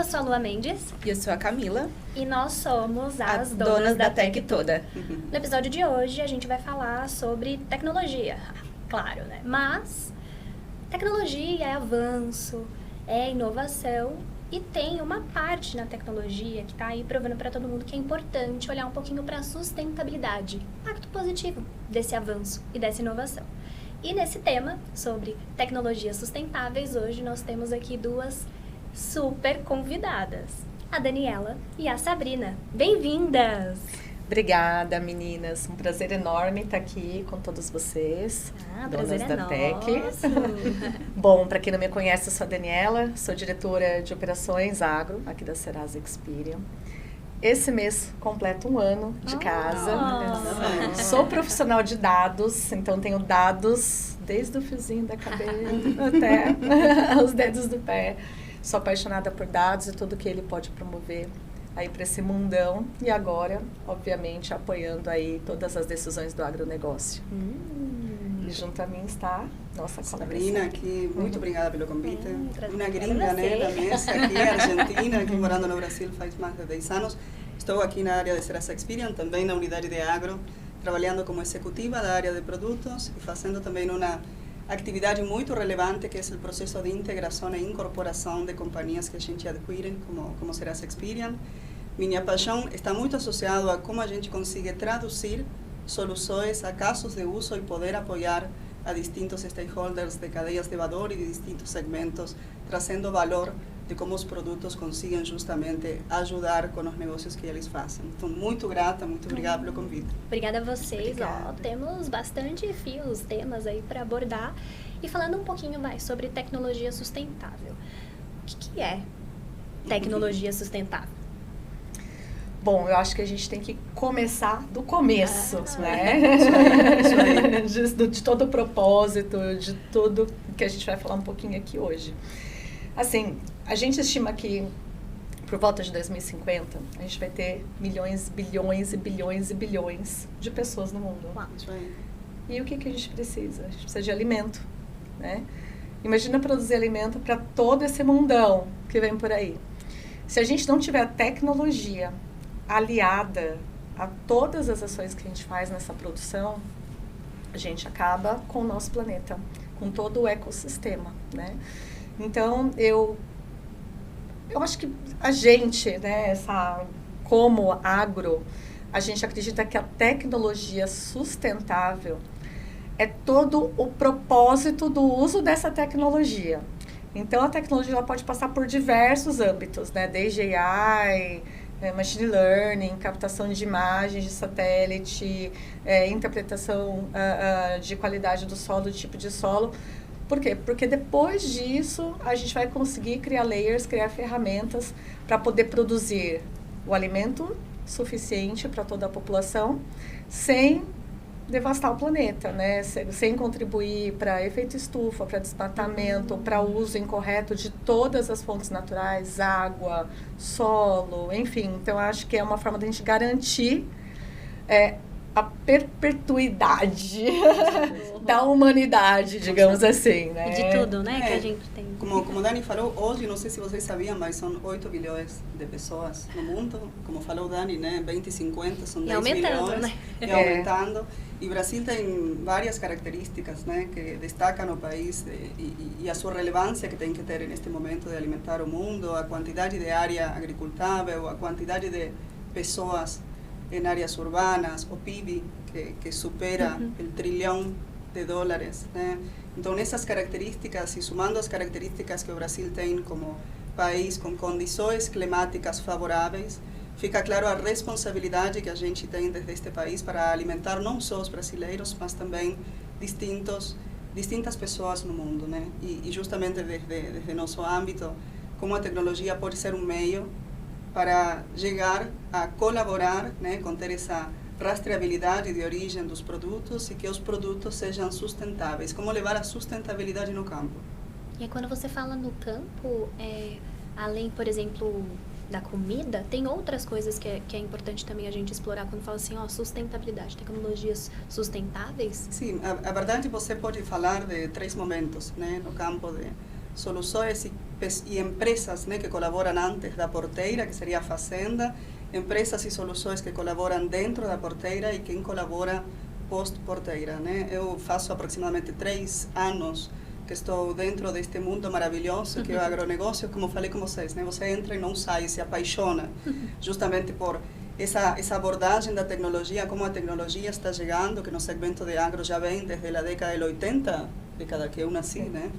Eu sou a Lua Mendes. E eu sou a Camila. E nós somos as donas da Tech Toda. No episódio de hoje, a gente vai falar sobre tecnologia. Claro, né? Mas tecnologia é avanço, é inovação. E tem uma parte na tecnologia que está aí provando para todo mundo que é importante olhar um pouquinho para a sustentabilidade, impacto positivo desse avanço e dessa inovação. E nesse tema, sobre tecnologias sustentáveis, hoje nós temos aqui duas super convidadas, a Daniela e a Sabrina. Bem-vindas! Obrigada, meninas. Um prazer enorme estar aqui com todos vocês. Prazer donas da Tech. Bom, para quem não me conhece, eu sou a Daniela, sou diretora de operações agro aqui da Serasa Experian. Esse mês completo 1 ano de casa. Sou profissional de dados, então tenho dados desde o fiozinho da cabeça até os dedos do pé. Sou apaixonada por dados e tudo que ele pode promover aí para esse mundão. E agora, obviamente, apoiando aí todas as decisões do agronegócio. E junto a mim está nossa Sabrina, aqui, muito obrigada pelo convite. Uma gringa, né, da mesa aqui, argentina, aqui morando no Brasil faz mais de 10 anos. Estou aqui na área de Serasa Experian, também na unidade de agro, trabalhando como executiva da área de produtos e fazendo também uma atividade muito relevante, que é o processo de integração e incorporação de companhias que a gente adquire, como Serasa Experian. Minha paixão está muito associada a como a gente consegue traduzir soluções a casos de uso e poder apoiar a distintos stakeholders de cadeias de valor e de distintos segmentos, trazendo valor de como os produtos conseguem justamente ajudar com os negócios que eles fazem. Então, muito grata, muito obrigada pelo convite. Obrigada a vocês. Ó, temos bastante fios, temas aí para abordar. E falando um pouquinho mais sobre tecnologia sustentável. O que é tecnologia sustentável? Bom, eu acho que a gente tem que começar do começo, né? Isso aí. De todo o propósito, de tudo que a gente vai falar um pouquinho aqui hoje. Assim, a gente estima que por volta de 2050, a gente vai ter milhões, bilhões e bilhões e bilhões de pessoas no mundo. Isso aí. E o que a gente precisa? A gente precisa de alimento, né? Imagina produzir alimento para todo esse mundão que vem por aí. Se a gente não tiver tecnologia aliada a todas as ações que a gente faz nessa produção, a gente acaba com o nosso planeta, com todo o ecossistema, né? Então, eu acho que a gente, né, como agro, a gente acredita que a tecnologia sustentável é todo o propósito do uso dessa tecnologia. Então, a tecnologia ela pode passar por diversos âmbitos, né, desde AI, machine learning, captação de imagens de satélite, interpretação de qualidade do solo, do tipo de solo. Por quê? Porque depois disso a gente vai conseguir criar layers, criar ferramentas para poder produzir o alimento suficiente para toda a população sem devastar o planeta, né? Sem contribuir para efeito estufa, para desmatamento, para o uso incorreto de todas as fontes naturais, água, solo, enfim. Então, acho que é uma forma de a gente garantir a perpetuidade da humanidade, digamos assim, né? De tudo, né, que a gente tem. Como Dani falou, hoje, não sei se vocês sabiam, mas são 8 bilhões de pessoas no mundo. Como falou Dani, né, 2050 são 10 bilhões. Né? E aumentando. E o Brasil tem várias características, né, que destacam o país e a sua relevância que tem que ter neste momento de alimentar o mundo, a quantidade de área agricultável, a quantidade de pessoas em áreas urbanas, o PIB que supera o trilhão de dólares, né? Então, essas características, e somando as características que o Brasil tem como país com condições climáticas favoráveis, fica claro a responsabilidade que a gente tem desde este país para alimentar não só os brasileiros, mas também distintas pessoas no mundo, né? E justamente desde nosso âmbito, como a tecnologia pode ser um meio para chegar a colaborar, né, com ter essa rastreabilidade de origem dos produtos e que os produtos sejam sustentáveis. Como levar a sustentabilidade no campo. E aí, quando você fala no campo, além, por exemplo, da comida, tem outras coisas que é importante também a gente explorar quando fala assim, sustentabilidade, tecnologias sustentáveis? Sim, a verdade você pode falar de 3 momentos, né, no campo de soluções e e empresas, né, que colaboram antes da porteira, que seria a fazenda, empresas e soluções que colaboram dentro da porteira e quem colabora pós-porteira, né? Eu faço aproximadamente 3 anos que estou dentro deste mundo maravilhoso que é o agronegócio, como falei com vocês, né? Você entra e não sai, se apaixona, justamente por essa abordagem da tecnologia, como a tecnologia está chegando, que no segmento de agro já vem desde a década de 80, década que eu nasci, né?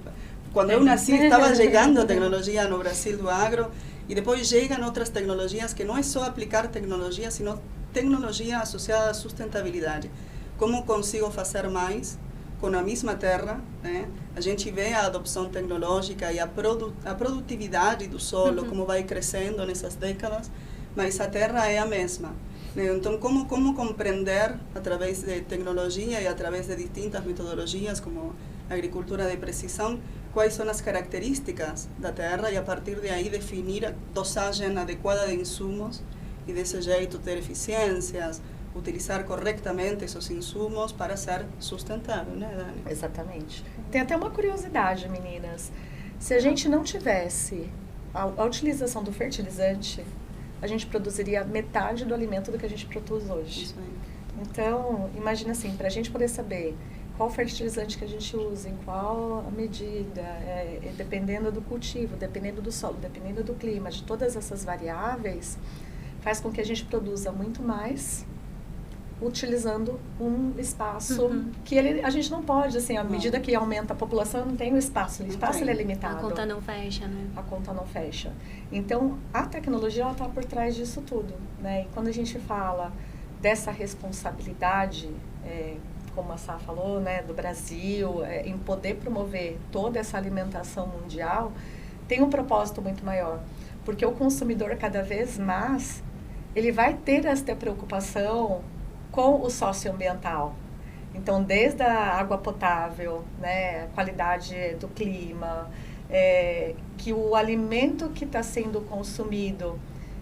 Quando eu nasci, estava chegando a tecnologia no Brasil do agro, e depois chegam outras tecnologias que não é só aplicar tecnologia, sino tecnologia associada à sustentabilidade. Como consigo fazer mais com a mesma terra, né? A gente vê a adopção tecnológica e a produtividade do solo, como vai crescendo nessas décadas, mas a terra é a mesma. Né? Então, como compreender, através de tecnologia e através de distintas metodologias, como a agricultura de precisão, quais são as características da terra e, a partir de aí, definir a dosagem adequada de insumos e, desse jeito, ter eficiências, utilizar corretamente esses insumos para ser sustentável, né, Dani? Exatamente. Tem até uma curiosidade, meninas. Se a gente não tivesse a utilização do fertilizante, a gente produziria metade do alimento do que a gente produz hoje. Isso aí. Então, imagina assim, para a gente poder saber qual fertilizante que a gente usa, em qual a medida, dependendo do cultivo, dependendo do solo, dependendo do clima, de todas essas variáveis, faz com que a gente produza muito mais utilizando um espaço que a gente não pode, assim, à medida que aumenta a população, não tem o espaço ele é limitado. A conta não fecha, né? A conta não fecha. Então, a tecnologia, ela está por trás disso tudo, né? E quando a gente fala dessa responsabilidade, como a Sá falou, né, do Brasil, em poder promover toda essa alimentação mundial, tem um propósito muito maior. Porque o consumidor, cada vez mais, ele vai ter esta preocupação com o socioambiental. Então, desde a água potável, né, a qualidade do clima, que o alimento que está sendo consumido,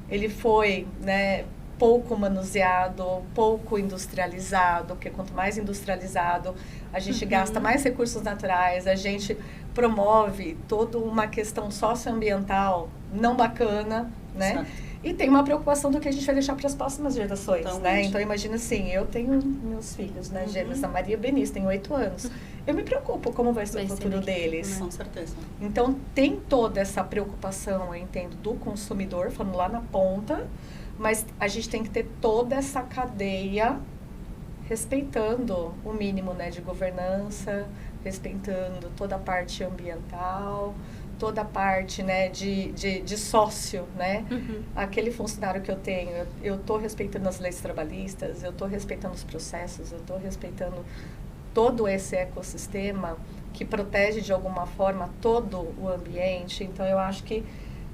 ele foi, né, pouco manuseado, pouco industrializado, porque quanto mais industrializado, a gente gasta mais recursos naturais, a gente promove toda uma questão socioambiental não bacana, né? Certo. E tem uma preocupação do que a gente vai deixar para as próximas gerações, né? Então, imagina assim, eu tenho meus filhos, né? Gêmeos, a Maria e a Benício, tem 8 anos. Eu me preocupo como vai ser o futuro deles. Com certeza. Então, tem toda essa preocupação, eu entendo, do consumidor, falando lá na ponta, mas a gente tem que ter toda essa cadeia respeitando o mínimo, né, de governança, respeitando toda a parte ambiental, toda a parte, né, de sócio, né? Aquele funcionário que eu tenho, eu estou respeitando as leis trabalhistas, eu estou respeitando os processos, eu estou respeitando todo esse ecossistema que protege de alguma forma todo o ambiente. Então, eu acho que,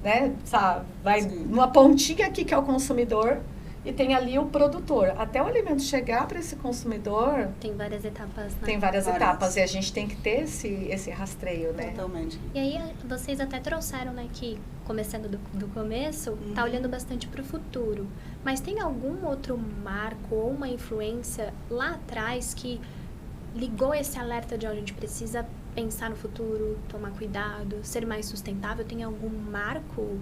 né, sabe, vai numa pontinha aqui que é o consumidor e tem ali o produtor. Até o alimento chegar para esse consumidor... Tem várias etapas, né? Tem várias etapas e a gente tem que ter esse rastreio, né? Totalmente. E aí, vocês até trouxeram, né, que, começando do começo, tá olhando bastante para o futuro. Mas tem algum outro marco ou uma influência lá atrás que ligou esse alerta de onde a gente precisa pensar no futuro, tomar cuidado, ser mais sustentável? Tem algum marco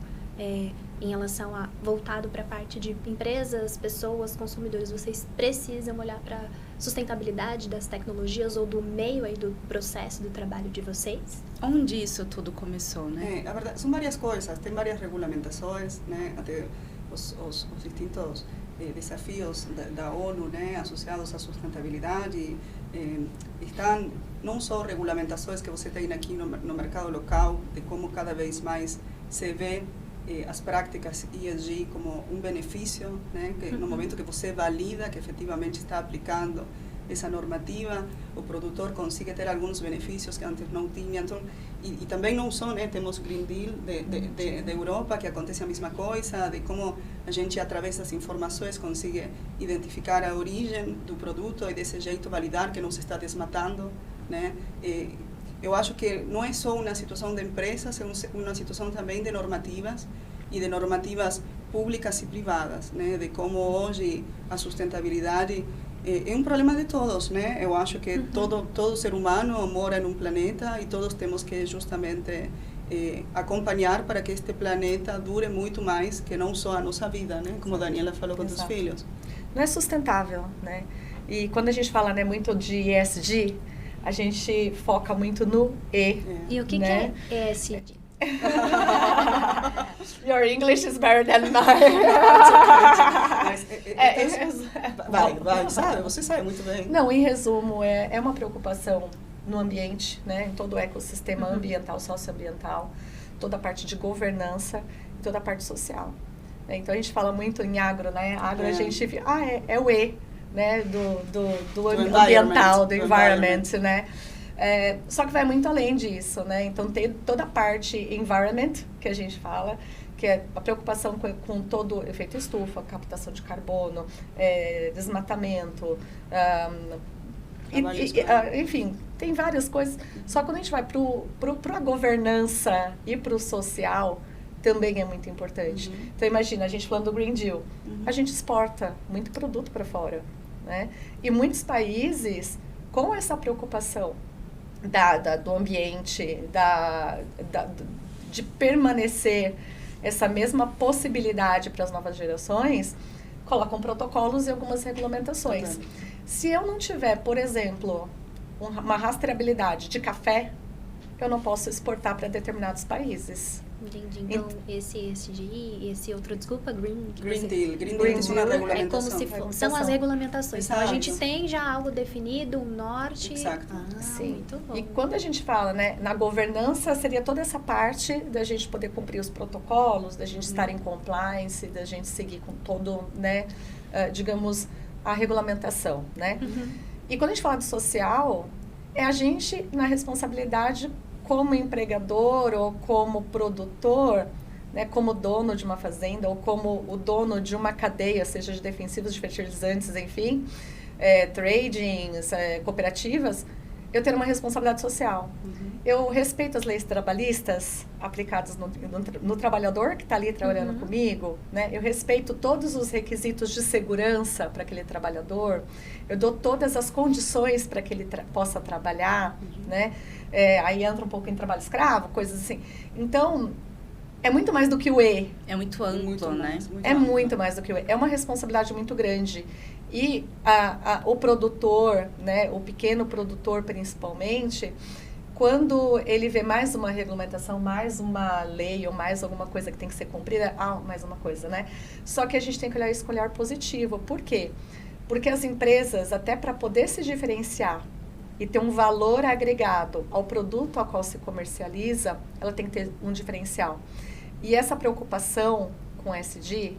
em relação a voltado para a parte de empresas, pessoas, consumidores? Vocês precisam olhar para a sustentabilidade das tecnologias ou do meio aí do processo do trabalho de vocês? Onde isso tudo começou, né? A verdade, são várias coisas, tem várias regulamentações, né? Até os distintos desafios da ONU, né, associados à sustentabilidade, estão não só regulamentações que você tem aqui no mercado local, de como cada vez mais se vê as práticas ESG como um benefício, né, que no momento que você valida que efetivamente está aplicando essa normativa, o produtor consegue ter alguns benefícios que antes não tinha. Então, e também não só, né, temos Green Deal de Europa, que acontece a mesma coisa, de como a gente, através das informações, consegue identificar a origem do produto e, desse jeito, validar que não se está desmatando, né? Eu acho que não é só uma situação de empresas, é uma situação também de normativas, e de normativas públicas e privadas, né? De como hoje a sustentabilidade é um problema de todos, né? Eu acho que todo ser humano mora num planeta e todos temos que justamente acompanhar para que este planeta dure muito mais que não só a nossa vida, né? Como a Daniela falou com os filhos. Não é sustentável, né? E quando a gente fala, né, muito de ESG, a gente foca muito no E. E o que, né? que é ESG? Your English is better than mine. Vai, sabe? Você sabe muito bem. Não, em resumo, é uma preocupação no ambiente, né? Em todo o ecossistema ambiental, socioambiental, toda a parte de governança e toda a parte social. Então, a gente fala muito em agro, né? Agro, a gente... é o E, né? Do ambiental, do environment, né? Só que vai muito além disso, né? Então, tem toda a parte environment, que a gente fala, que é a preocupação com todo o efeito estufa, captação de carbono, desmatamento, enfim, tem várias coisas. Só que quando a gente vai para a governança e para o social, também é muito importante. Então, imagina, a gente falando do Green Deal, a gente exporta muito produto para fora, né? E muitos países, com essa preocupação do ambiente, de permanecer essa mesma possibilidade para as novas gerações, colocam protocolos e algumas regulamentações. Totalmente. Se eu não tiver, por exemplo, uma rastreabilidade de café, eu não posso exportar para determinados países. Entendi. Então, esse ESG, esse outro, desculpa, Green Deal. Green Deal é uma regulamentação. É como se são as regulamentações. Exato. Então, a gente tem já algo definido, um norte. Exato. Sim. Muito bom. E quando a gente fala, né, na governança, seria toda essa parte da gente poder cumprir os protocolos, da gente estar em compliance, da gente seguir com todo, né, digamos, a regulamentação, né? E quando a gente fala de social, é a gente na responsabilidade como empregador ou como produtor, né, como dono de uma fazenda ou como o dono de uma cadeia, seja de defensivos, de fertilizantes, enfim, tradings, cooperativas, eu tenho uma responsabilidade social. Eu respeito as leis trabalhistas aplicadas no trabalhador que está ali trabalhando comigo, né? Eu respeito todos os requisitos de segurança para aquele trabalhador, eu dou todas as condições para que ele possa trabalhar, né? Aí entra um pouco em trabalho escravo, coisas assim. Então, é muito mais do que o E. É muito amplo, né? Muito mais do que o E. É uma responsabilidade muito grande. E o produtor, né, o pequeno produtor principalmente, quando ele vê mais uma regulamentação, mais uma lei ou mais alguma coisa que tem que ser cumprida, mais uma coisa, né? Só que a gente tem que olhar isso com olhar positivo. Por quê? Porque as empresas, até para poder se diferenciar e ter um valor agregado ao produto ao qual se comercializa, ela tem que ter um diferencial. E essa preocupação com SD,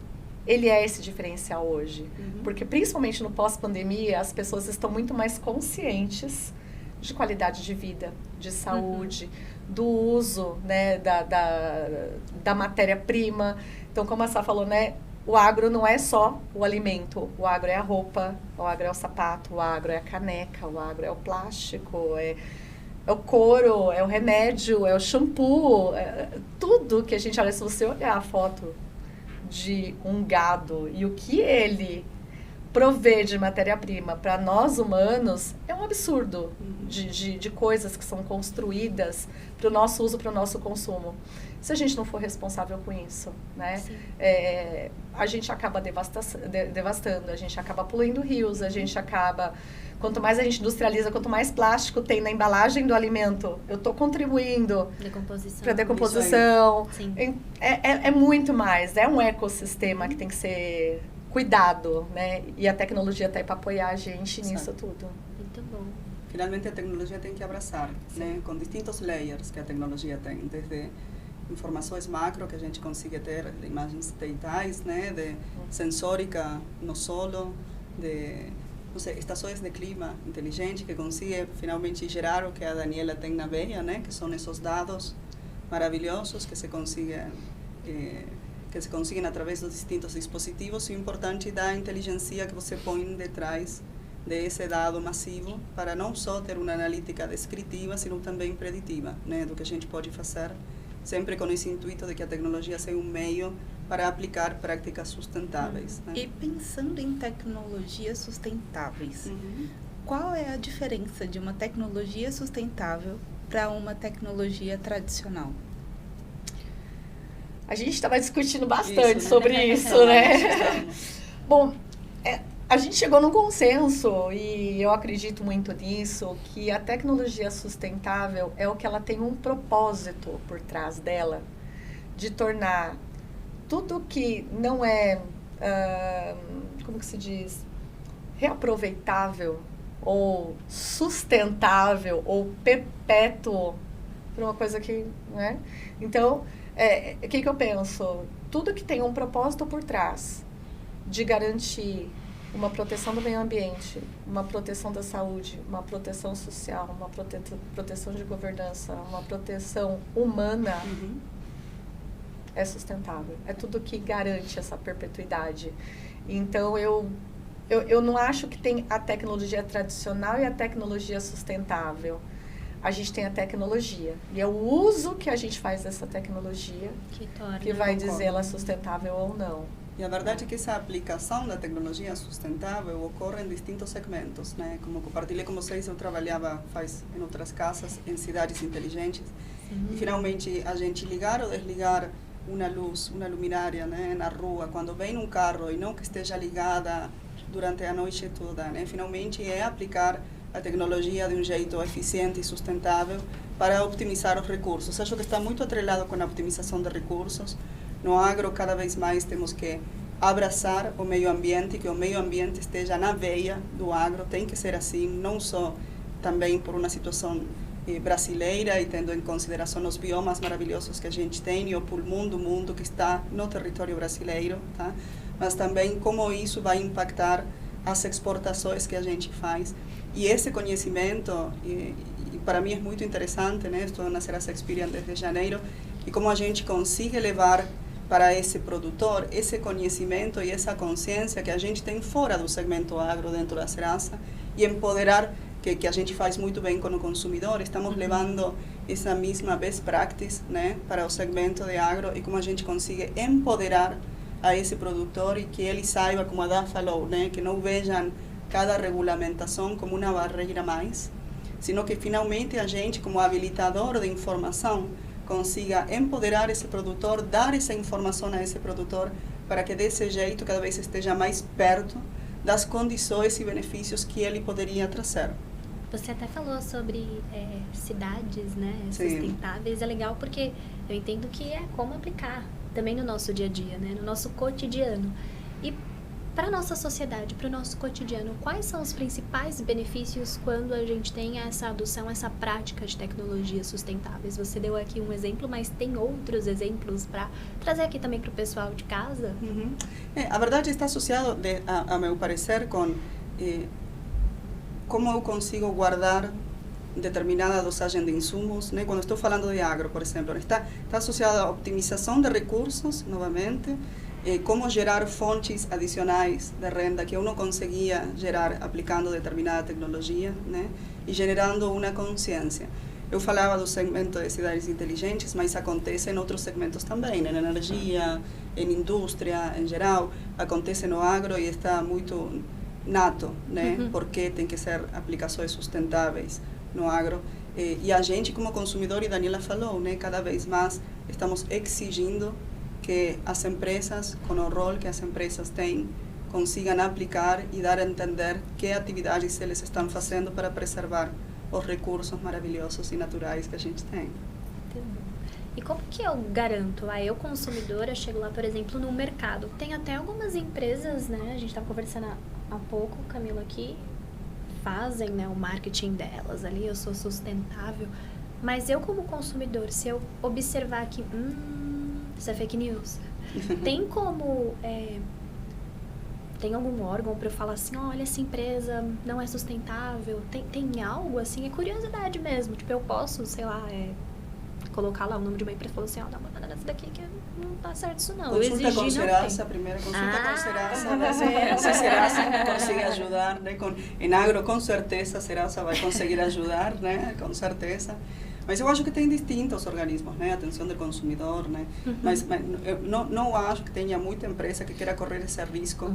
ele é esse diferencial hoje. Porque principalmente no pós-pandemia, as pessoas estão muito mais conscientes de qualidade de vida, de saúde, do uso, né, da matéria-prima. Então, como a Sá falou, né, o agro não é só o alimento, o agro é a roupa, o agro é o sapato, o agro é a caneca, o agro é o plástico, é o couro, é o remédio, é o shampoo, tudo que a gente olha. Se você olhar a foto de um gado e o que ele provê de matéria-prima para nós humanos, é um absurdo de coisas que são construídas para o nosso uso, para o nosso consumo. Se a gente não for responsável com isso, né? A gente acaba devastando, a gente acaba poluindo rios, a gente acaba... Quanto mais a gente industrializa, quanto mais plástico tem na embalagem do alimento, eu estou contribuindo para a decomposição. É muito mais, é um ecossistema que tem que ser cuidado, né? E a tecnologia está aí para apoiar a gente nisso tudo. Muito bom. Finalmente a tecnologia tem que abraçar, né? Com distintos layers que a tecnologia tem, desde informações macro que a gente consiga ter, de imagens digitais, né? De sensórica no solo, de estações de clima inteligente que consiga finalmente gerar o que a Daniela tem na veia, né? Que são esses dados maravilhosos que se conseguem através dos distintos dispositivos, e o importante da inteligência que você põe detrás desse dado massivo, para não só ter uma analítica descritiva, sino também preditiva, né? Do que a gente pode fazer, sempre com esse intuito de que a tecnologia seja um meio para aplicar práticas sustentáveis. Né? E pensando em tecnologias sustentáveis, qual é a diferença de uma tecnologia sustentável para uma tecnologia tradicional? A gente estava discutindo bastante sobre isso, né? Bom, a gente chegou num consenso, e eu acredito muito nisso, que a tecnologia sustentável é o que ela tem um propósito por trás dela, de tornar tudo que não é, como que se diz, reaproveitável, ou sustentável, ou perpétuo, por uma coisa que, né? Então, o que eu penso? Tudo que tem um propósito por trás, de garantir uma proteção do meio ambiente, uma proteção da saúde, uma proteção social, uma proteção de governança, uma proteção humana, é sustentável. É tudo que garante essa perpetuidade. Então, eu não acho que tem a tecnologia tradicional e a tecnologia sustentável. A gente tem a tecnologia. E é o uso que a gente faz dessa tecnologia que vai dizer ela sustentável ou não. E a verdade é que essa aplicação da tecnologia sustentável ocorre em distintos segmentos, né? Como compartilhei com vocês, eu trabalhava em outras casas, em cidades inteligentes. E finalmente a gente ligar ou desligar uma luz, uma luminária, né, na rua, quando vem um carro e não que esteja ligada durante a noite toda, né? Finalmente é aplicar a tecnologia de um jeito eficiente e sustentável para optimizar os recursos. Acho que está muito atrelado com a optimização de recursos. No agro, cada vez mais temos que abraçar o meio ambiente, que o meio ambiente esteja na veia do agro, tem que ser assim, não só também por uma situação brasileira e tendo em consideração os biomas maravilhosos que a gente tem e o pulmão do mundo que está no território brasileiro, tá? Mas também como isso vai impactar as exportações que a gente faz. E esse conhecimento, e para mim é muito interessante, né? Estou na Serasa Experience desde janeiro, e como a gente consegue levar para esse produtor esse conhecimento e essa consciência que a gente tem fora do segmento agro dentro da Serasa e empoderar, que a gente faz muito bem com o consumidor. Estamos levando essa mesma best practice, né, para o segmento de agro e como a gente consegue empoderar a esse produtor e que ele saiba, como a Dá falou, né, que não vejam cada regulamentação como uma barreira mais, sino que finalmente a gente, como habilitador de informação, consiga empoderar esse produtor, dar essa informação a esse produtor, para que desse jeito cada vez esteja mais perto das condições e benefícios que ele poderia trazer. Você até falou sobre cidades, né, sustentáveis. É legal porque eu entendo que é como aplicar também no nosso dia a dia, né, no nosso cotidiano. E para a nossa sociedade, para o nosso cotidiano, quais são os principais benefícios quando a gente tem essa adoção, essa prática de tecnologias sustentáveis? Você deu aqui um exemplo, mas tem outros exemplos para trazer aqui também para o pessoal de casa? A verdade está associado, a meu parecer, com como eu consigo guardar determinada dosagem de insumos, né? Quando estou falando de agro, por exemplo, está associado à optimização de recursos, novamente, como gerar fontes adicionais de renda que eu não conseguia gerar aplicando determinada tecnologia, né? E generando uma consciência. Eu falava do segmento de cidades inteligentes, mas acontece em outros segmentos também, em energia, em indústria, em geral, acontece no agro e está muito nato, né? Porque tem que ser aplicações sustentáveis no agro. E a gente, como consumidor, e Daniela falou, né? Cada vez mais estamos exigindo que as empresas, com o rol que as empresas têm, consigam aplicar e dar a entender que atividades eles estão fazendo para preservar os recursos maravilhosos e naturais que a gente tem. E como que eu garanto? Eu, consumidora, chego lá, por exemplo, no mercado. Tem até algumas empresas, né? A gente estava conversando há pouco, Camila, aqui, fazem, né, o marketing delas ali, eu sou sustentável. Mas eu, como consumidor, se eu observar que isso é fake news, tem como... tem algum órgão para eu falar assim, olha, essa empresa não é sustentável? Tem algo assim? É curiosidade mesmo. Tipo, eu posso, sei lá, colocar lá o nome de uma empresa e falar assim, dá uma olhada nessa daqui que não tá certo isso não. Consulta com Serasa, primeiro consulta com Serasa, né? Se Serasa consegue ajudar, né? Em agro, com certeza, Serasa vai conseguir ajudar, né? Com certeza. Mas eu acho que tem distintos organismos, né? Atenção do consumidor, né? Mas eu não acho que tenha muita empresa que queira correr esse risco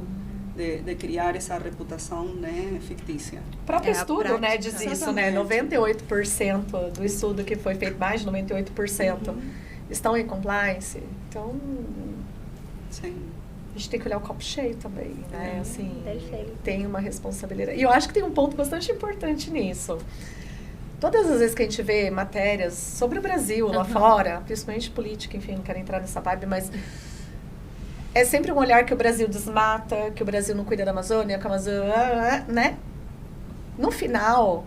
de criar essa reputação, né, fictícia. O próprio estudo, né, diz isso, né? 98% do estudo que foi feito, mais de 98%, estão em compliance. Então, Sim. a gente tem que olhar o copo cheio também, né? Assim, Perfeito. tem uma responsabilidade. E eu acho que tem um ponto bastante importante nisso. Todas as vezes que a gente vê matérias sobre o Brasil lá fora, principalmente política, enfim, não quero entrar nessa vibe, mas é sempre um olhar que o Brasil desmata, que o Brasil não cuida da Amazônia, que a Amazônia, né? No final,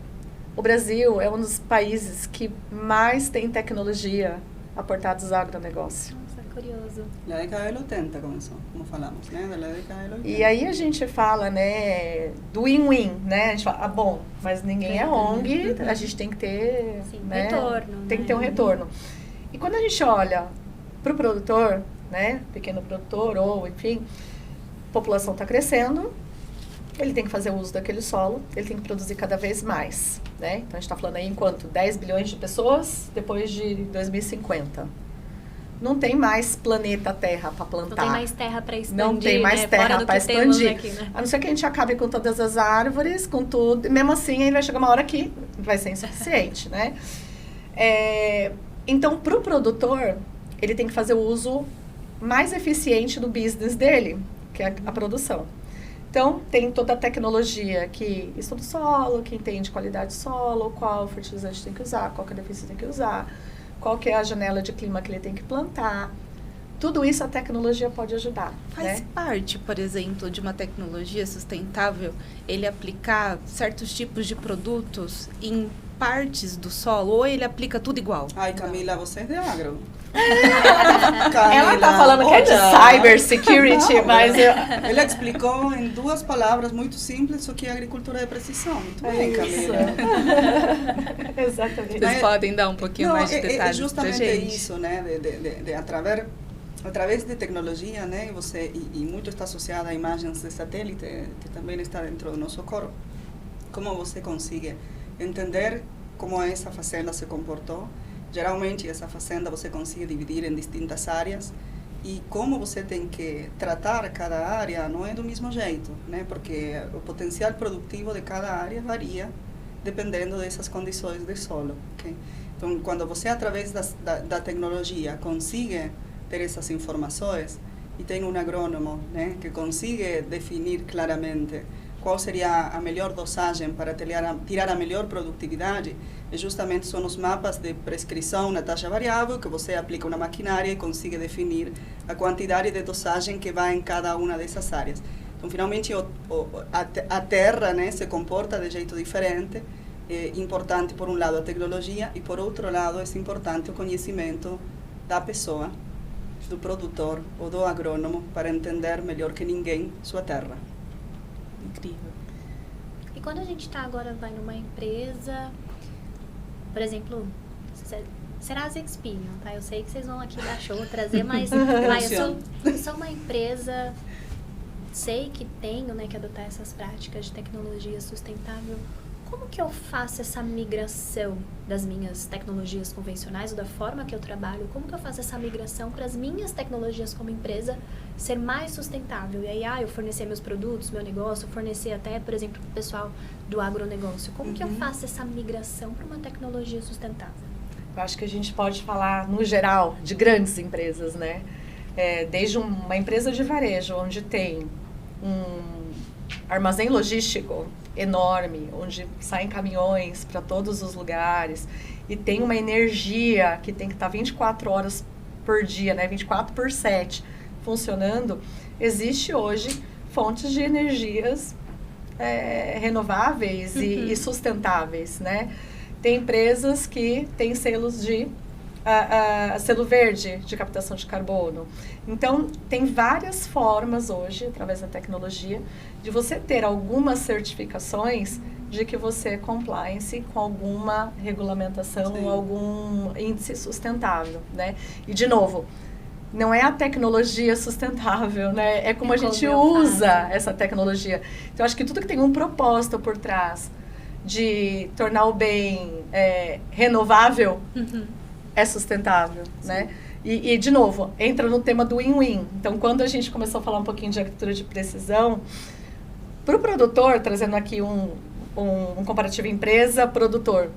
o Brasil é um dos países que mais tem tecnologia aportados ao agronegócio. Nossa, curioso. Na década de 80 começou, como falamos, né? Da década de 80. E aí a gente fala, né, do win-win, né? A gente fala, bom, mas ninguém é ONG, a gente tem que ter, Sim, né, retorno, tem né? que ter um retorno. E quando a gente olha para o produtor, né, pequeno produtor ou, enfim, a população está crescendo, ele tem que fazer uso daquele solo, ele tem que produzir cada vez mais, né? Então a gente está falando aí em quanto? 10 bilhões de pessoas depois de 2050. Não tem mais planeta Terra para plantar. Não tem mais terra para expandir, Não tem mais né? terra Fora do para que temos expandir. aqui, né? A não ser que a gente acabe com todas as árvores, com tudo. E mesmo assim, aí vai chegar uma hora que vai ser insuficiente, né? Então, para o produtor, ele tem que fazer o uso mais eficiente do business dele, que é a produção. Então, tem toda a tecnologia que estuda o solo, que entende qualidade do solo, qual fertilizante tem que usar, qual que é a defesa tem que usar, qual que é a janela de clima que ele tem que plantar. Tudo isso a tecnologia pode ajudar. Faz né? parte, por exemplo, de uma tecnologia sustentável ele aplicar certos tipos de produtos em partes do solo ou ele aplica tudo igual? Ai, Camila, você é de agro. Ela está falando que é de cybersecurity, mas eu... Ela explicou em 2 palavras muito simples o que é agricultura de precisão. Muito bem, isso. Camila. Exatamente. Vocês podem dar um pouquinho mais de detalhes é justamente pra gente? isso, né? De através de tecnologia, né? E muito está associado a imagens de satélite, que também está dentro do nosso corpo. Como você consegue entender como essa fazenda se comportou? Geralmente, essa fazenda você consegue dividir em distintas áreas e como você tem que tratar cada área não é do mesmo jeito, né? Porque o potencial produtivo de cada área varia dependendo dessas condições de solo. Okay? Então, quando você, através da tecnologia, consegue ter essas informações e tem um agrônomo, né, que consiga definir claramente qual seria a melhor dosagem para tirar a melhor produtividade, justamente são os mapas de prescrição na taxa variável, que você aplica uma maquinária e consegue definir a quantidade de dosagem que vai em cada uma dessas áreas. Então, finalmente, a terra, né, se comporta de jeito diferente. É importante, por um lado, a tecnologia e, por outro lado, é importante o conhecimento da pessoa, do produtor ou do agrônomo, para entender melhor que ninguém sua terra. Incrível. E quando a gente está agora, vai numa empresa, por exemplo, Serasa Experian, tá? Eu sei que vocês vão aqui dar show, trazer, mas vai, eu sou uma empresa, sei que tenho, né, que adotar essas práticas de tecnologia sustentável. Como que eu faço essa migração das minhas tecnologias convencionais ou da forma que eu trabalho? Como que eu faço essa migração para as minhas tecnologias como empresa ser mais sustentável? E aí, eu fornecer meus produtos, meu negócio, fornecer até, por exemplo, para o pessoal do agronegócio. Como que eu faço essa migração para uma tecnologia sustentável? Eu acho que a gente pode falar, no geral, de grandes empresas, né? Desde uma empresa de varejo, onde tem um armazém logístico enorme, onde saem caminhões para todos os lugares e tem uma energia que tem que estar 24 horas por dia, né, 24/7 funcionando, existe hoje fontes de energias renováveis e sustentáveis, né? Tem empresas que têm selos de selo verde de captação de carbono. Então, tem várias formas hoje, através da tecnologia, de você ter algumas certificações de que você é compliance com alguma regulamentação ou algum índice sustentável, né? E, de novo, não é a tecnologia sustentável, né? É como a gente usa essa tecnologia. Então, acho que tudo que tem um propósito por trás de tornar o bem renovável é sustentável, né? E, de novo, entra no tema do win-win. Então, quando a gente começou a falar um pouquinho de agricultura de precisão, para o produtor, trazendo aqui um comparativo empresa-produtor,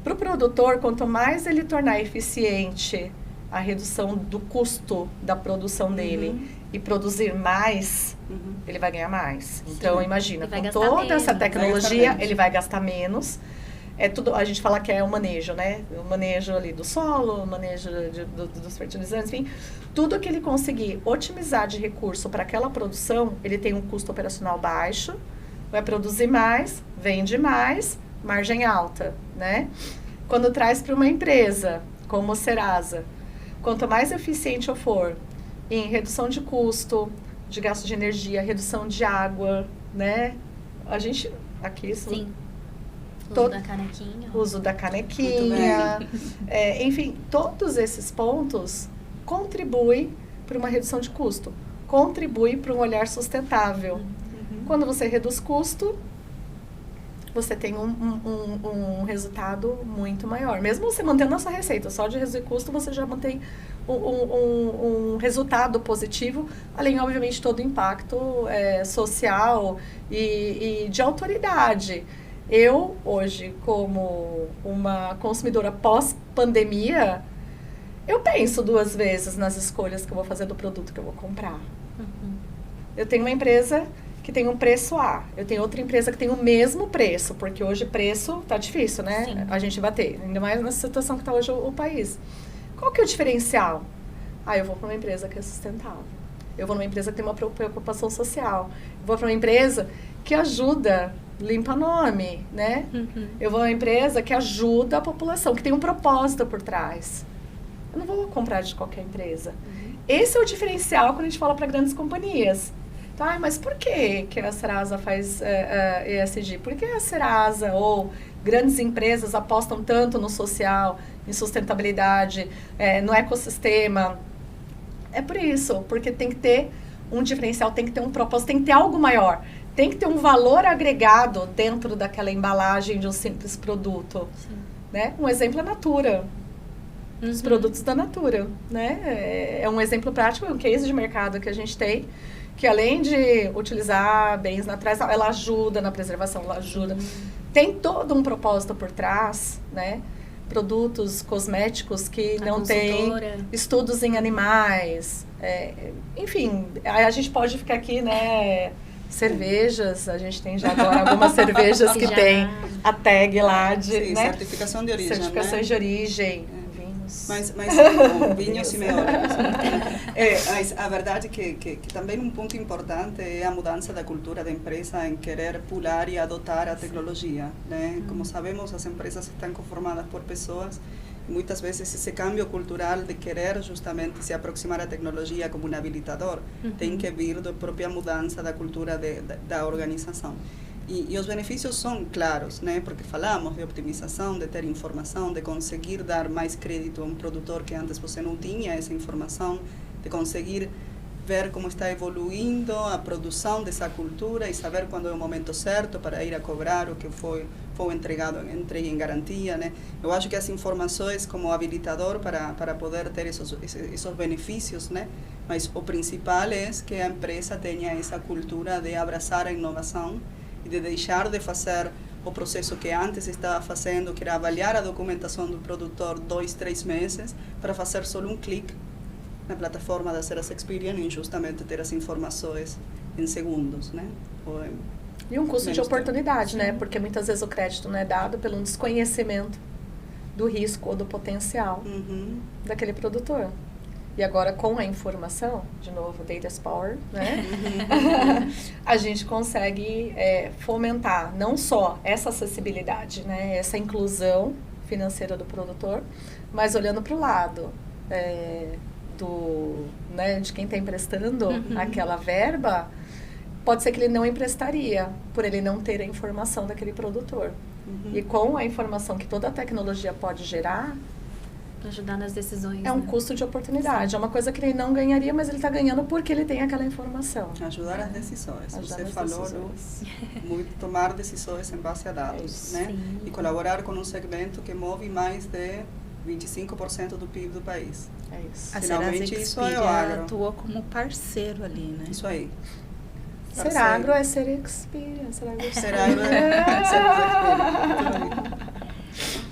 para o produtor, quanto mais ele tornar eficiente a redução do custo da produção dele e produzir mais, ele vai ganhar mais. Então, imagina, com toda essa tecnologia, ele vai gastar menos. É tudo, a gente fala que é o manejo, né? O manejo ali do solo, o manejo dos fertilizantes, enfim. Tudo que ele conseguir otimizar de recurso para aquela produção, ele tem um custo operacional baixo, vai produzir mais, vende mais, margem alta, né? Quando traz para uma empresa, como o Serasa, quanto mais eficiente eu for em redução de custo, de gasto de energia, redução de água, né? A gente, aqui... Sim. Uso da canequinha. Uso da canequinha. Enfim, todos esses pontos contribuem para uma redução de custo. Contribui para um olhar sustentável. Quando você reduz custo, você tem um resultado muito maior. Mesmo você mantendo a sua receita, só de reduzir custo, você já mantém um resultado positivo, além, obviamente, todo o impacto social e de autoridade. Eu, hoje, como uma consumidora pós-pandemia, eu penso 2 vezes nas escolhas que eu vou fazer do produto que eu vou comprar. Eu tenho uma empresa que tem um preço A, eu tenho outra empresa que tem o mesmo preço, porque hoje preço tá difícil, né? Sim. A gente bater, ainda mais nessa situação que está hoje o país. Qual que é o diferencial? Eu vou para uma empresa que é sustentável. Eu vou numa empresa que tem uma preocupação social. Eu vou para uma empresa que ajuda, limpa nome, né? Eu vou numa empresa que ajuda a população, que tem um propósito por trás. Eu não vou comprar de qualquer empresa. Esse é o diferencial quando a gente fala para grandes companhias. Tá, mas por que a Serasa faz ESG? Por que a Serasa ou grandes empresas apostam tanto no social, em sustentabilidade, no ecossistema? É por isso, porque tem que ter um diferencial, tem que ter um propósito, tem que ter algo maior. Tem que ter um valor agregado dentro daquela embalagem de um simples produto. Né? Um exemplo é a Natura. Os produtos da Natura. Né? É um exemplo prático, um case de mercado que a gente tem, que além de utilizar bens naturais, ela ajuda na preservação, ela ajuda. Tem todo um propósito por trás, né? Produtos cosméticos que não têm estudos em animais. Enfim, a gente pode ficar aqui, né? Cervejas, a gente tem já agora algumas cervejas que tem a tag lá de, né? Certificação de origem, certificações de origem. Mas vinhos e melhores. Mas a verdade é que também um ponto importante é a mudança da cultura da empresa em querer pular e adotar a tecnologia, né? Como sabemos, as empresas estão conformadas por pessoas e muitas vezes esse cambio cultural de querer justamente se aproximar à tecnologia como um habilitador tem que vir da própria mudança da cultura da organização. E os benefícios são claros, né? Porque falamos de optimização, de ter informação, de conseguir dar mais crédito a um produtor que antes você não tinha essa informação, de conseguir ver como está evoluindo a produção dessa cultura e saber quando é o momento certo para ir a cobrar o que foi entregue em garantia, né? Eu acho que as informações como habilitador para poder ter esses benefícios, né? Mas o principal é que a empresa tenha essa cultura de abraçar a inovação e de deixar de fazer o processo que antes estava fazendo, que era avaliar a documentação do produtor 2, 3 meses, para fazer só um clique na plataforma da Serasa Experian e justamente ter as informações em segundos, né? E um custo de oportunidade, né? Porque muitas vezes o crédito não é dado pelo desconhecimento do risco ou do potencial daquele produtor. E agora, com a informação, de novo, data is power, né? A gente consegue fomentar não só essa acessibilidade, né? Essa inclusão financeira do produtor, mas olhando para o lado né, de quem está emprestando aquela verba, pode ser que ele não emprestaria, por ele não ter a informação daquele produtor. E com a informação que toda a tecnologia pode gerar, ajudar nas decisões. É um custo de oportunidade. Sim. É uma coisa que ele não ganharia, mas ele está ganhando porque ele tem aquela informação. Ajudar as decisões. Você falou muito tomar decisões em base a dados, né? Sim. E colaborar com um segmento que move mais de 25% do PIB do país. É isso. A Serasa Experian atua como parceiro ali, né? Isso aí. Seragro é Ser Experian. Seragro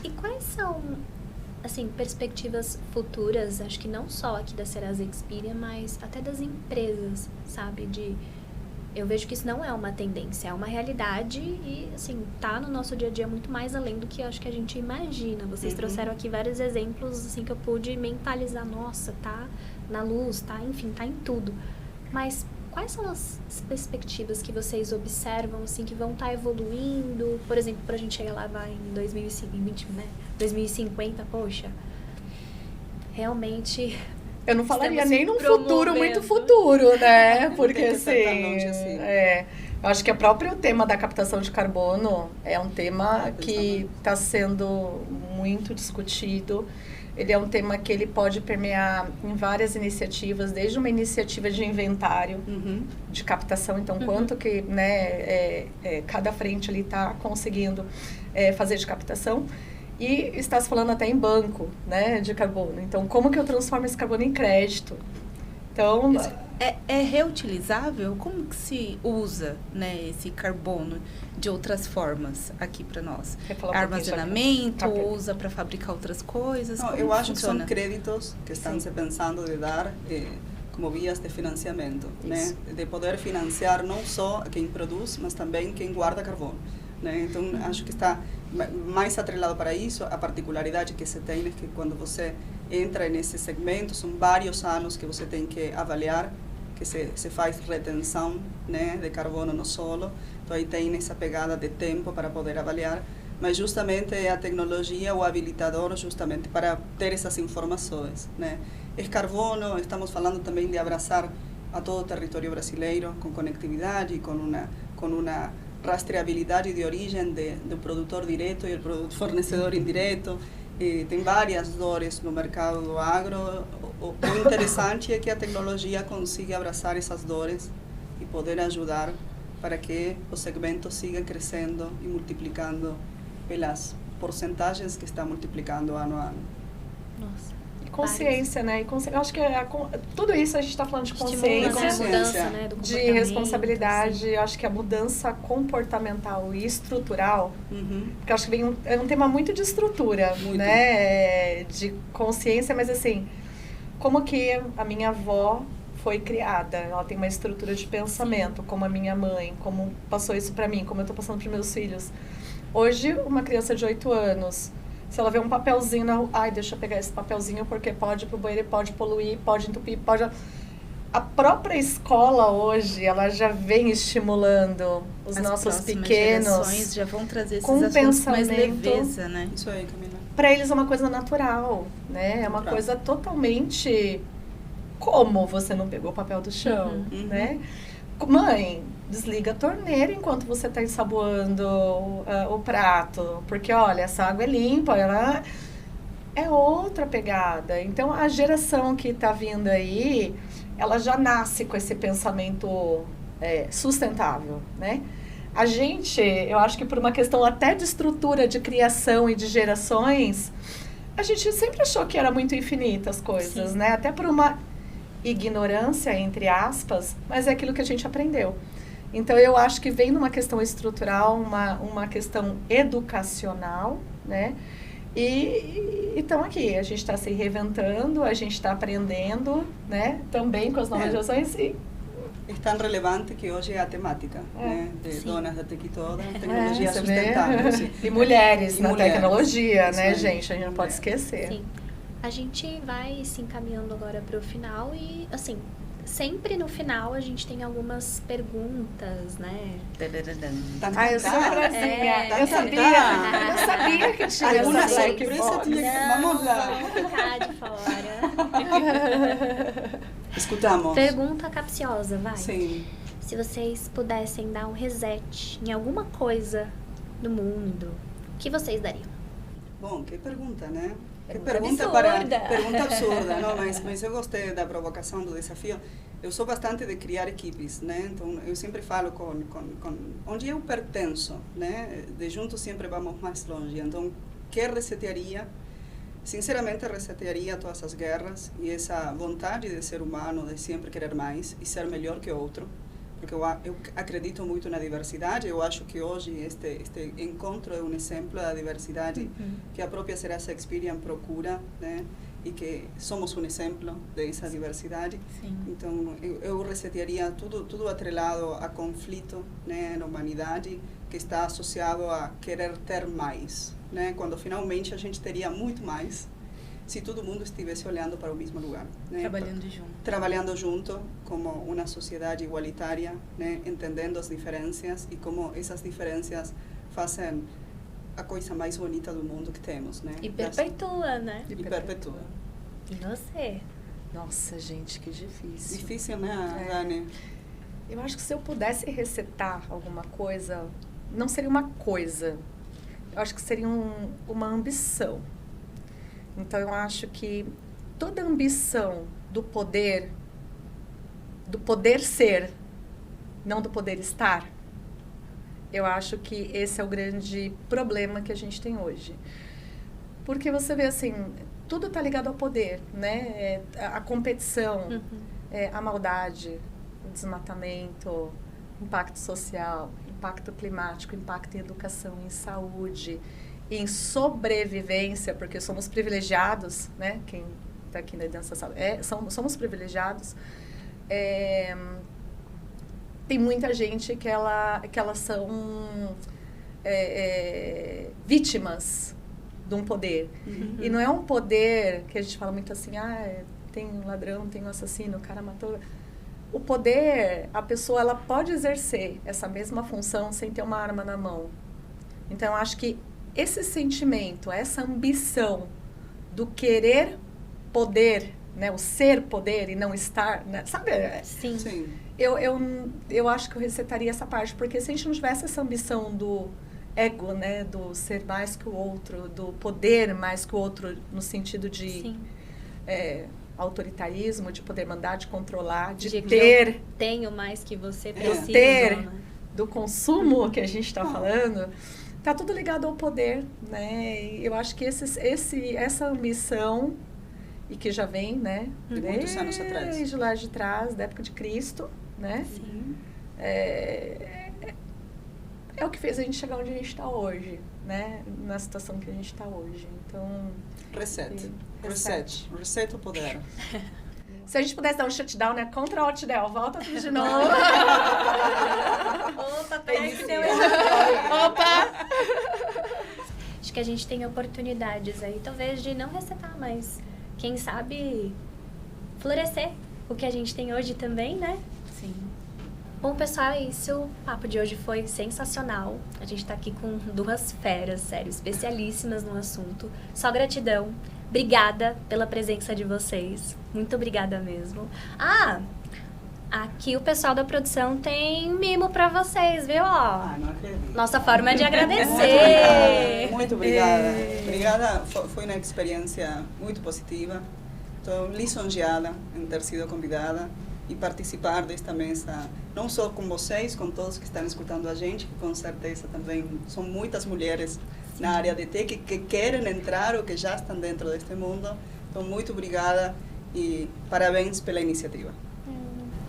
E quais são, assim, assim, perspectivas futuras, acho que não só aqui da Serasa Experian, mas até das empresas, sabe? Eu vejo que isso não é uma tendência, é uma realidade e, assim, tá no nosso dia a dia muito mais além do que eu acho que a gente imagina. Vocês trouxeram aqui vários exemplos, assim, que eu pude mentalizar. Nossa, tá na luz, tá, enfim, tá em tudo. Mas quais são as perspectivas que vocês observam, assim, que vão estar evoluindo? Por exemplo, pra gente chegar lá em 2020, né? 2050, poxa, realmente... Eu não falaria estamos nem num promovendo. futuro muito futuro, né? Não Porque, tem que ser tão assim, longe assim. eu acho que o próprio tema da captação de carbono é um tema que está sendo muito discutido. Ele é um tema que ele pode permear em várias iniciativas, desde uma iniciativa de inventário de captação, então quanto que, né, cada frente ali está conseguindo fazer de captação. E está se falando até em banco, né, de carbono. Então, como que eu transformo esse carbono em crédito? Então... É reutilizável? Como que se usa, né, esse carbono de outras formas aqui para nós? Armazenamento, usa para fabricar outras coisas? Não, eu acho que são créditos que estão se pensando de dar como vias de financiamento, né? De poder financiar não só quem produz, mas também quem guarda carbono. Né? Então, acho que está mais atrelado para isso. A particularidade que se tem é que quando você entra nesse segmento, são vários anos que você tem que avaliar, que se faz retenção, né, de carbono no solo. Então, aí tem essa pegada de tempo para poder avaliar. Mas justamente a tecnologia, o habilitador, justamente para ter essas informações. Né? É carbono, estamos falando também de abraçar a todo o território brasileiro com conectividade, com uma rastreabilidade de origem do produtor direto e do fornecedor indireto. Tem várias dores no mercado do agro. O interessante é que a tecnologia consiga abraçar essas dores e poder ajudar para que o segmento siga crescendo e multiplicando pelas porcentagens que está multiplicando ano a ano. Nossa. Consciência, né? Eu acho que tudo isso a gente está falando de consciência, mudança, né, do de responsabilidade. Assim. Eu acho que a mudança comportamental e estrutural, porque eu acho que é um tema muito de estrutura, né? De consciência, mas assim, como que a minha avó foi criada? Ela tem uma estrutura de pensamento, como a minha mãe, como passou isso para mim, como eu estou passando para meus filhos. Hoje, uma criança de 8 anos... Se ela vê um papelzinho, deixa eu pegar esse papelzinho porque pode ir pro banheiro, pode poluir, pode entupir, pode... A própria escola hoje, ela já vem estimulando os nossos pequenos... As gerações já vão trazer esses assuntos mais leveza, né? Isso aí, Camila. Para eles é uma coisa natural, né? É uma coisa totalmente... Como você não pegou o papel do chão, né? Mãe, desliga a torneira enquanto você está ensaboando o prato. Porque, olha, essa água é limpa, ela é outra pegada. Então, a geração que está vindo aí, ela já nasce com esse pensamento sustentável, né? A gente, eu acho que por uma questão até de estrutura de criação e de gerações, a gente sempre achou que era muito infinita as coisas, né? Até por uma ignorância, entre aspas, mas é aquilo que a gente aprendeu. Então, eu acho que vem numa questão estrutural, uma questão educacional, né? E estão aqui, a gente está se reinventando, a gente está aprendendo, né? Também com as novas gerações e... É tão relevante que hoje é a temática, né? De donas da Tech Toda, tecnologia sustentável. E mulheres na mulheres. Tecnologia, né, gente? A gente não pode esquecer. Sim. A gente vai se encaminhando agora para o final e, assim, sempre no final a gente tem algumas perguntas, né? Eu sou brasinha. Eu sabia que tinha alguma essa surpresa tinha que... Vamos lá. Vamos ficar de fora. Escutamos. Pergunta capciosa, vai. Sim. Se vocês pudessem dar um reset em alguma coisa no mundo, o que vocês dariam? Bom, que pergunta, né? Pergunta absurda. Pergunta absurda, não, mas eu gostei da provocação, do desafio. Eu sou bastante de criar equipes, né? Então, eu sempre falo com onde eu pertenço, né? De juntos sempre vamos mais longe. Então, que resetearia? Sinceramente, resetearia todas as guerras e essa vontade de ser humano, de sempre querer mais e ser melhor que o outro. porque eu acredito muito na diversidade. Eu acho que hoje este encontro é um exemplo da diversidade que a própria Serasa Experian procura, né? E que somos um exemplo dessa diversidade. Sim. Então, eu resetearia tudo atrelado a conflito, né, na humanidade, que está associado a querer ter mais, né? Quando finalmente a gente teria muito mais, se todo mundo estivesse olhando para o mesmo lugar, né? Trabalhando junto como uma sociedade igualitária, né? Entendendo as diferenças e como essas diferenças fazem a coisa mais bonita do mundo que temos, né? E perpetua, né? E perpetua. E você? Nossa, gente, que difícil. Difícil, né, Dani? Eu acho que se eu pudesse resetar alguma coisa, não seria uma coisa. Eu acho que seria uma ambição. Então, eu acho que toda ambição do poder ser, não do poder estar, eu acho que esse é o grande problema que a gente tem hoje. Porque você vê assim, tudo está ligado ao poder, né? A competição, a maldade, o desmatamento, impacto social, impacto climático, impacto em educação, em saúde, em sobrevivência, porque somos privilegiados, né? Quem está aqui dentro dessa sala, somos privilegiados. Tem muita gente que elas são vítimas de um poder. E não é um poder que a gente fala muito assim, tem um ladrão, tem um assassino, o cara matou. O poder, a pessoa ela pode exercer essa mesma função sem ter uma arma na mão. Então, eu acho que esse sentimento, essa ambição do querer poder, né, o ser poder e não estar, né, sabe? Sim. Sim. Eu acho que eu resetaria essa parte, porque se a gente não tivesse essa ambição do ego, né, do ser mais que o outro, do poder mais que o outro, no sentido de autoritarismo, de poder mandar, de controlar, de ter... Eu tenho mais que você precisa. Ter, né? do consumo que a gente está falando, está tudo ligado ao poder, né? E eu acho que essa ambição, e que já vem, né? Muitos anos atrás. Desde lá de trás, da época de Cristo, né? Sim. É o que fez a gente chegar onde a gente está hoje, né? Na situação que a gente está hoje. Então... Reset o poder. Se a gente pudesse dar um shutdown, né? Contra o Alt-Del, volta tudo de novo. Opa, peraí que deu errado. Opa! Acho que a gente tem oportunidades aí, talvez, de não resetar, mas quem sabe florescer o que a gente tem hoje também, né? Sim. Bom, pessoal, é isso. O papo de hoje foi sensacional. A gente tá aqui com duas feras, sério, especialíssimas no assunto. Só gratidão. Obrigada pela presença de vocês. Muito obrigada mesmo. Aqui o pessoal da produção tem mimo pra vocês, viu? Não acredito. Nossa forma de agradecer. Muito obrigada. Obrigada. Foi uma experiência muito positiva. Estou lisonjeada em ter sido convidada e participar desta mesa, não só com vocês, com todos que estão escutando a gente, que com certeza também são muitas mulheres na área de tech que querem entrar ou que já estão dentro deste mundo. Então, muito obrigada e parabéns pela iniciativa.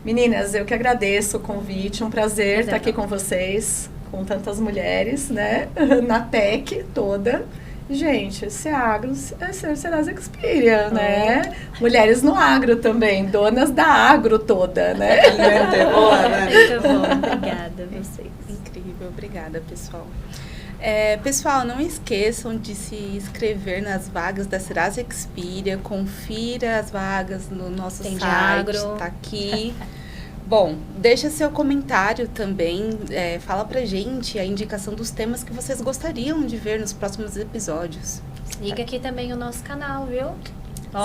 Meninas, eu que agradeço o convite, um prazer estar aqui com vocês, com tantas mulheres, né, na tech toda. Gente, esse agro é ser Serasa Experian, né? Mulheres no agro também, donas da agro toda, né? Boa, né? Muito bom, obrigada a vocês. Incrível, obrigada, pessoal. Pessoal, não esqueçam de se inscrever nas vagas da Serasa Experian, confira as vagas no nosso site, tá aqui. Bom, deixa seu comentário também, fala pra gente a indicação dos temas que vocês gostariam de ver nos próximos episódios. Siga aqui também o nosso canal, viu?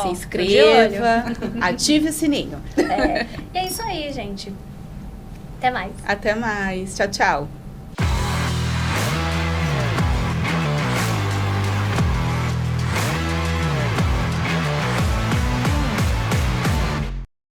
Se inscreva, ative o sininho. É isso aí, gente. Até mais. Até mais. Tchau, tchau.